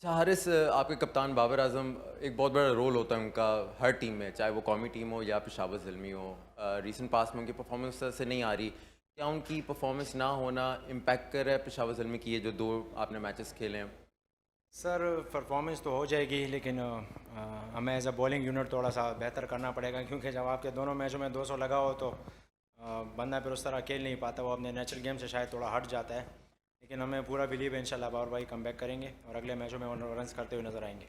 अच्छा हारिस, आपके कप्तान बाबर आजम, एक बहुत बड़ा रोल होता है उनका हर टीम में, चाहे वो कौमी टीम हो या पेशावर ज़ल्मी हो। रीसेंट पास में उनकी परफॉर्मेंस से नहीं आ रही। क्या उनकी परफॉर्मेंस ना होना इम्पैक्ट कर रहा है पेशावर ज़ल्मी की, ये जो दो आपने मैचेस खेले हैं? सर परफॉर्मेंस तो हो जाएगी, लेकिन हमें एज अ बॉलिंग यूनिट थोड़ा सा बेहतर करना पड़ेगा, क्योंकि जब आपके दोनों मैचों में 200 लगा हो तो बंदा फिर उस तरह खेल नहीं पाता, वो अपने नेचुरल गेम से शायद थोड़ा हट जाता है। लेकिन हमें पूरा बिलीव है इंशाल्लाह बाबर भाई कम बैक करेंगे और अगले मैचों में रन्स करते हुए नजर आएंगे।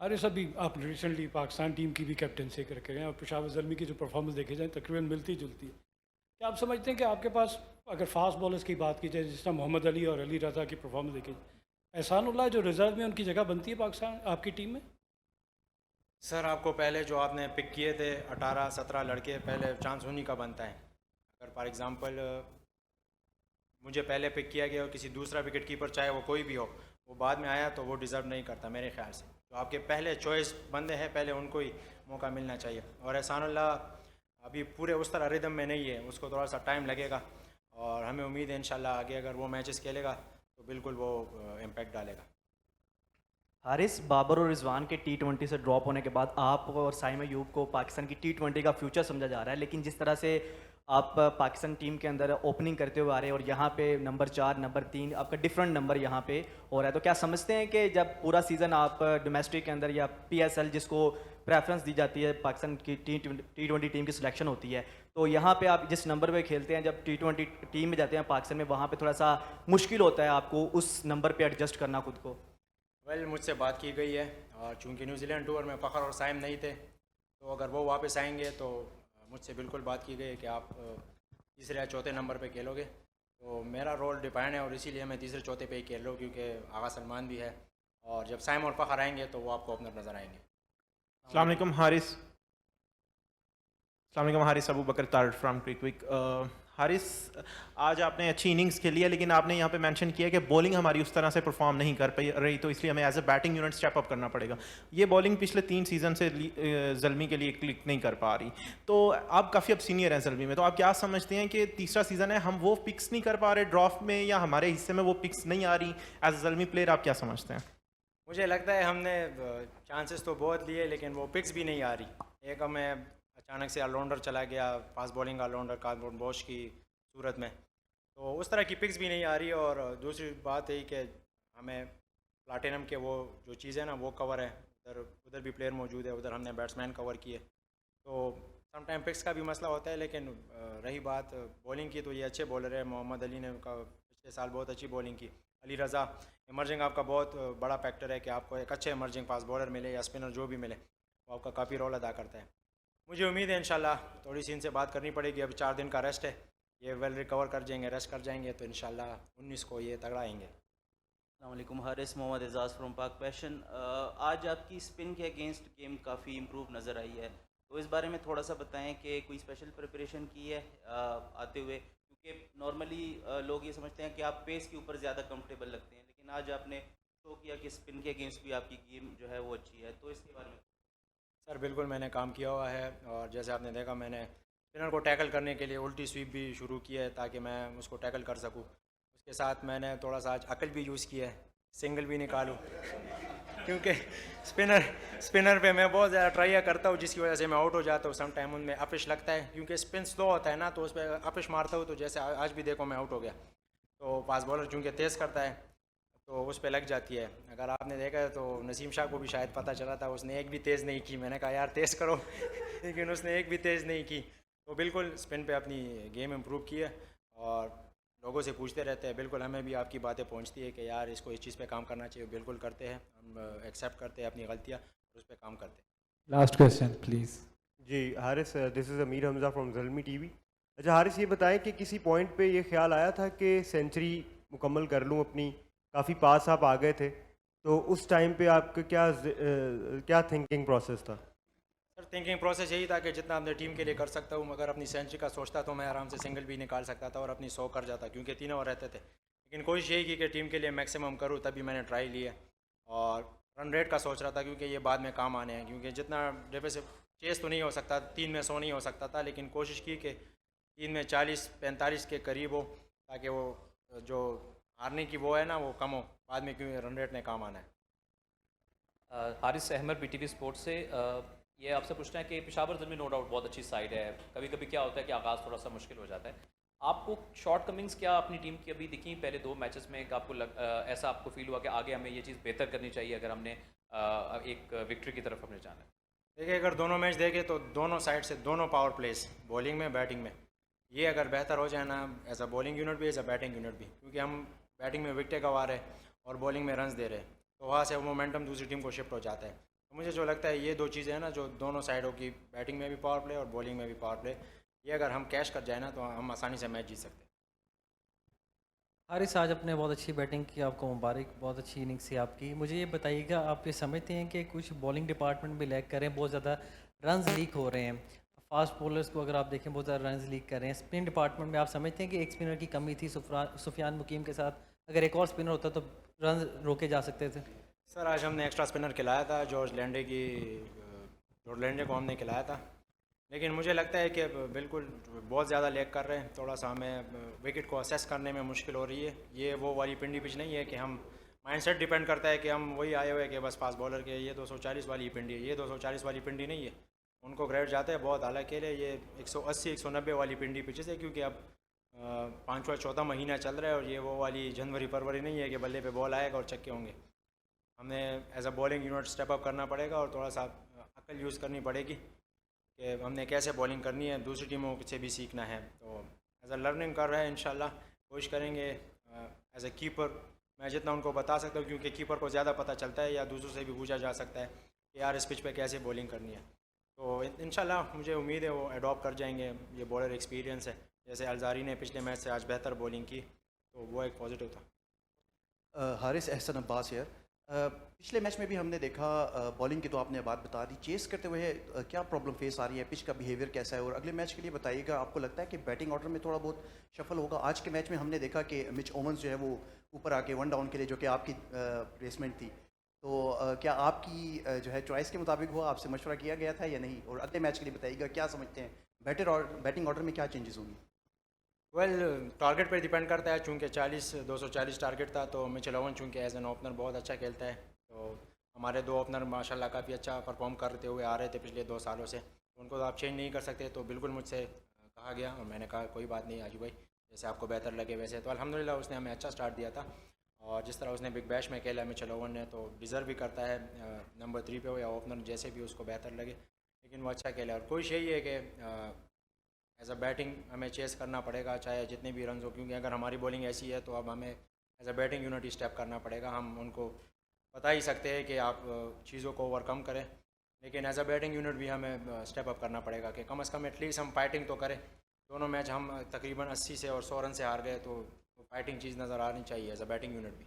अरे सभी आप रिसेंटली पाकिस्तान टीम की भी कैप्टनसी करके गए और पेशावर ज़ल्मी की जो परफॉर्मेंस देखी जाए तकरीबन मिलती जुलती है। क्या आप समझते हैं कि आपके पास अगर फास्ट बॉलर्स की बात की जाए जिस तरह मोहम्मद अली और अली रज़ा की परफॉर्मेंस देखी जाए, एहसानुल्लाह जो रिजर्व में उनकी जगह बनती है पाकिस्तान आपकी टीम में? सर आपको पहले जो आपने पिक किए थे 18-17 लड़के, पहले चांस उन्हीं का बनता है। अगर फॉर एग्ज़ाम्पल मुझे पहले पिक किया गया और किसी दूसरा विकेट कीपर चाहे वो कोई भी हो, वो बाद में आया तो वो डिज़र्व नहीं करता मेरे ख्याल से। तो आपके पहले चॉइस बंदे हैं, पहले उनको ही मौका मिलना चाहिए। और एहसानुल्लाह अभी पूरे उस तरह रिदम में नहीं है, उसको थोड़ा सा टाइम लगेगा और हमें उम्मीद है इंशाल्लाह आगे अगर वो मैचेस खेलेगा तो बिल्कुल वो इम्पैक्ट डालेगा। हारिस, बाबर और रिजवान के टी20 से ड्रॉप होने के बाद आप और साइम अयूब को पाकिस्तान की टी20 का फ्यूचर समझा जा रहा है, लेकिन जिस तरह से आप पाकिस्तान टीम के अंदर ओपनिंग करते हुए आ रहे हैं और यहाँ पे नंबर 4 नंबर 3 आपका डिफरेंट नंबर यहाँ पे हो रहा है, तो क्या समझते हैं कि जब पूरा सीज़न आप डोमेस्टिक के अंदर या PSL जिसको प्रेफरेंस दी जाती है, पाकिस्तान की टी20 टीम की सिलेक्शन होती है, तो यहाँ पे आप जिस नंबर पे खेलते हैं, जब टी20 टीम में जाते हैं पाकिस्तान में, वहाँ पे थोड़ा सा मुश्किल होता है आपको उस नंबर पे एडजस्ट करना खुद को? मुझसे बात की गई है और चूँकि न्यूजीलैंड टूर में फ़खर और साइम नहीं थे, तो अगर वो वापस आएंगे तो मुझसे बिल्कुल बात की गई है कि आप तीसरे या चौथे नंबर पे खेलोगे। तो मेरा रोल डिफाइन है और इसीलिए मैं तीसरे चौथे पे ही खेल रहा हूँ, क्योंकि आगा सलमान भी है और जब साइम और फ़खर आएंगे तो वो आपको ओपनर नज़र आएंगे। अस्सलाम वालेकुम हारिस। अस्सलाम वालेकुम हारिस, अबू बकर तार फ्राम क्रिकविक। हारिस, आज आपने अच्छी इनिंग्स खेली है, लेकिन आपने यहाँ पे मेंशन किया कि बॉलिंग हमारी उस तरह से परफॉर्म नहीं कर पाई रही, तो इसलिए हमें as a batting unit step up करना पड़ेगा। ये बॉलिंग पिछले 3 सीज़न से ज़ल्मी के लिए क्लिक नहीं कर पा रही। तो आप काफ़ी अब सीनियर हैं ज़ल्मी में, तो आप क्या समझते हैं कि तीसरा सीज़न है, हम वो पिक्स नहीं कर पा रहे ड्राफ्ट में, या हमारे हिस्से में वो पिक्स नहीं आ रही? एज अ ज़ल्मी प्लेयर आप क्या समझते हैं? मुझे लगता है हमने चांसेस तो बहुत लिए, लेकिन वो पिक्स भी नहीं आ रही। एक हमें अचानक से ऑलराउंडर चला गया, फास्ट बॉलिंग ऑलराउंडर कार्बन बोश की सूरत में, तो उस तरह की पिक्स भी नहीं आ रही। और दूसरी बात है कि हमें प्लाटिनम के वो जो चीज़ है ना वो कवर है, उधर उधर भी प्लेयर मौजूद है, उधर हमने बैट्समैन कवर किए। तो समटाइम पिक्स का भी मसला होता है। लेकिन रही बात बॉलिंग की, तो ये अच्छे बॉलर है। मोहम्मद अली ने पिछले साल बहुत अच्छी बॉलिंग की। अली रज़ा इमर्जिंग आपका बहुत बड़ा फैक्टर है कि आपको एक अच्छे इमर्जिंग फास्ट बॉलर मिले या स्पिनर जो भी मिले, वो आपका काफ़ी रोल अदा करता है। मुझे उम्मीद है इंशाल्लाह, थोड़ी सी इनसे बात करनी पड़ेगी, अभी 4 दिन का रेस्ट है, ये वेल रिकवर कर जाएंगे, रेस्ट कर जाएंगे, तो इंशाल्लाह 19 को ये तगड़ा आएंगे। अस्सलाम वालेकुम हारिस, मोहम्मद एजाज़ फ्रॉम पाक पैशन। आज आपकी स्पिन के अगेंस्ट गेम काफ़ी इम्प्रूव नज़र आई है, तो इस बारे में थोड़ा सा बताएं कि कोई स्पेशल प्रिपरेशन की है आते हुए, क्योंकि नॉर्मली लोग ये समझते हैं कि आप पेस के ऊपर ज़्यादा कंफर्टेबल लगते हैं, लेकिन आज आपने शो किया कि स्पिन के अगेंस्ट भी आपकी गेम जो है वो अच्छी है, तो इसके बारे में। सर बिल्कुल मैंने काम किया हुआ है, और जैसे आपने देखा मैंने स्पिनर को टैकल करने के लिए उल्टी स्वीप भी शुरू की है ताकि मैं उसको टैकल कर सकूं। उसके साथ मैंने थोड़ा सा आज अकल भी यूज़ किया है, सिंगल भी निकालूं क्योंकि स्पिनर स्पिनर पे मैं बहुत ज़्यादा ट्राई करता हूँ, जिसकी वजह से मैं आउट हो जाता हूँ। सम टाइम उनमें अपिश लगता है, क्योंकि स्पिन स्लो होता है ना, तो उस पर अपिश मारता हूँ, तो जैसे आज भी देखो मैं आउट हो गया। तो फास्ट बॉलर चूँकि तेज़ करता है तो उस पर लग जाती है। अगर आपने देखा है तो नसीम शाह को भी शायद पता चला था, उसने एक भी तेज़ नहीं की। मैंने कहा यार तेज़ करो लेकिन उसने एक भी तेज़ नहीं की। तो बिल्कुल स्पिन पे अपनी गेम इम्प्रूव की है, और लोगों से पूछते रहते हैं। बिल्कुल हमें भी आपकी बातें पहुंचती है कि यार इसको इस चीज़ पे काम करना चाहिए, बिल्कुल करते हैं हम, एक्सेप्ट करते हैं अपनी गलतियाँ और उस पर काम करते हैं। Last question please. जी Haris, this is Amir Hamza from Zalmi TV. अच्छा हारिस, ये बताएं कि किसी पॉइंट पे ये ख्याल आया था कि सेंचुरी मुकम्मल कर लूँ अपनी, काफ़ी पास आप आ गए थे, तो उस टाइम पे आपका क्या थिंकिंग प्रोसेस था? सर थिंकिंग प्रोसेस यही था कि जितना अपने टीम के लिए कर सकता हूँ, अगर अपनी सेंचुरी का सोचता तो मैं आराम से सिंगल भी निकाल सकता था और अपनी 100 कर जाता, क्योंकि तीनों और रहते थे। लेकिन कोशिश यही की कि टीम के लिए मैक्सिमम करूँ, तभी मैंने ट्राई लिया। और रन रेट का सोच रहा था, क्योंकि ये बाद में काम आने हैं, क्योंकि जितना डिफेंसिव चेस तो नहीं हो सकता, 3 में 100 नहीं हो सकता था, लेकिन कोशिश की कि 3 में 40-45 के करीब हो, ताकि वो जो हारने की वो है ना वो कम हो बाद में, क्योंकि रन रेट ने काम आना है। हारिस अहमद BTV स्पोर्ट्स से ये आपसे पूछना है कि पेशावर ज़ल्मी नो डाउट बहुत अच्छी साइड है, कभी कभी क्या होता है कि आगाज़ थोड़ा सा मुश्किल हो जाता है। आपको शॉर्ट कमिंग्स क्या अपनी टीम की अभी दिखी पहले 2 मैचेस में, कि आपको ऐसा आपको फील हुआ कि आगे हमें ये चीज़ बेहतर करनी चाहिए अगर हमने एक विक्ट्री की तरफ हमने जाना है? देखिए, अगर दोनों मैच देखें तो दोनों साइड से दोनों पावर प्लेस, बॉलिंग में बैटिंग में, ये अगर बेहतर हो जाए ना, एज अ बॉलिंग यूनिट भी एज अ बैटिंग यूनिट भी, क्योंकि हम बैटिंग में विकेटें गंवा रहे हैं और बॉलिंग में रन्स दे रहे हैं, तो वहाँ से मोमेंटम दूसरी टीम को शिफ्ट हो जाता है। तो मुझे जो लगता है ये 2 चीज़ें हैं ना, जो दोनों साइडों की, बैटिंग में भी पावर प्ले और बॉलिंग में भी पावर प्ले, ये अगर हम कैश कर जाए ना तो हम आसानी से मैच जीत सकते हैं। हारिस, आज आपने बहुत अच्छी बैटिंग की, आपको मुबारक, बहुत अच्छी इनिंग्स थी आपकी। मुझे ये बताइएगा, आप ये समझते हैं कि कुछ बॉलिंग डिपार्टमेंट भी लैग कर रहे हैं, बहुत ज़्यादा रन्स लीक हो रहे हैं, फास्ट बॉलर्स को अगर आप देखें बहुत ज़्यादा रन्स लीक कर रहे हैं, स्पिन डिपार्टमेंट में आप समझते हैं कि एक स्पिनर की कमी थी, सुफियान मुकीम के साथ अगर एक और स्पिनर होता तो रन रोके जा सकते थे? सर, आज हमने एक्स्ट्रा स्पिनर खिलाया था, जॉर्ज लैंडे को हमने खिलाया था, लेकिन मुझे लगता है कि बिल्कुल बहुत ज़्यादा लेग कर रहे हैं, थोड़ा सा हमें विकेट को असेस करने में मुश्किल हो रही है। ये वो वाली पिंडी पिच नहीं है कि हम, माइंडसेट डिपेंड करता है कि हम वही आए हुए कि बस फास्ट बॉलर के ये 240 वाली पिंडी है, ये 240 वाली पिंडी नहीं है, उनको ग्रेड जाता है बहुत, हालांकि ये 180-190 वाली पिंडी पिचेस है, क्योंकि अब 5वां 4था महीना चल रहा है और ये वो वाली जनवरी फरवरी नहीं है कि बल्ले पे बॉल आएगा और छक्के होंगे। हमें as a bowling unit step up करना पड़ेगा और थोड़ा सा अकल यूज़ करनी पड़ेगी कि हमने कैसे बॉलिंग करनी है, दूसरी टीमों से भी सीखना है। तो एज अ लर्निंग कर रहे हैं, इंशाल्लाह कोशिश करेंगे एज अ कीपर मैं जितना उनको बता सकता हूँ, क्योंकि कीपर को ज़्यादा पता चलता है या दूसरों से भी पूछा जा सकता है कि यार इस पिच पे कैसे बॉलिंग करनी है। तो इंशाल्लाह मुझे उम्मीद है वो अडॉप्ट कर जाएंगे, ये बॉलर एक्सपीरियंस है, जैसे अलजारी ने पिछले मैच से आज बेहतर बॉलिंग की, तो वो एक पॉजिटिव था। हारिस एहसन अब्बास यार, पिछले मैच में भी हमने देखा बॉलिंग की तो आपने बात बता दी, चेस करते हुए क्या प्रॉब्लम फेस आ रही है, पिच का बिहेवियर कैसा है, और अगले मैच के लिए बताइएगा आपको लगता है कि बैटिंग ऑर्डर में थोड़ा बहुत शफल होगा? आज के मैच में हमने देखा कि मिच ओवंस जो है वो ऊपर आके 1 डाउन के लिए, जो कि आपकी प्लेसमेंट थी, तो क्या आपकी जो है चॉइस के मुताबिक हुआ, आपसे मशवरा किया गया था या नहीं? और अगले मैच के लिए बताइएगा क्या समझते हैं बैटिंग ऑर्डर में क्या चेंजेस होंगी? टारगेट पर डिपेंड करता है, चूँकि 240 टारगेट था, तो मिचेल ओवन चूँकि एज एन ओपनर बहुत अच्छा खेलता है, तो हमारे 2 ओपनर माशाल्लाह काफ़ी अच्छा परफॉर्म करते हुए आ रहे थे पिछले 2 सालों से, उनको तो आप चेंज नहीं कर सकते। तो बिल्कुल मुझसे कहा गया और मैंने कहा कोई बात नहीं आजू भाई, जैसे आपको बेहतर लगे वैसे। तो अल्हम्दुलिल्लाह उसने हमें अच्छा स्टार्ट दिया था, और जिस तरह उसने बिग बैश में खेला मिचेल ओवन ने, तो डिज़र्व भी करता है नंबर 3 पे हो या ओपनर, जैसे भी उसको बेहतर लगे, लेकिन वो अच्छा खेला। और कोशिश यही है कि एज अ बैटिंग हमें चेस करना पड़ेगा, चाहे जितने भी रन हो, क्योंकि अगर हमारी बॉलिंग ऐसी है तो अब हमें एज अ बैटिंग यूनिट ही स्टेप करना पड़ेगा। हम उनको बता ही सकते हैं कि आप चीज़ों को ओवरकम करें, लेकिन एज अ बैटिंग यूनिट भी हमें स्टेप अप करना पड़ेगा कि कम से कम एटलीस्ट हम फाइटिंग तो करें। दोनों मैच हम तकरीबन 80 से और 100 रन से हार गए, तो फाइटिंग चीज़ नज़र आनी चाहिए एज अ बैटिंग यूनिट भी।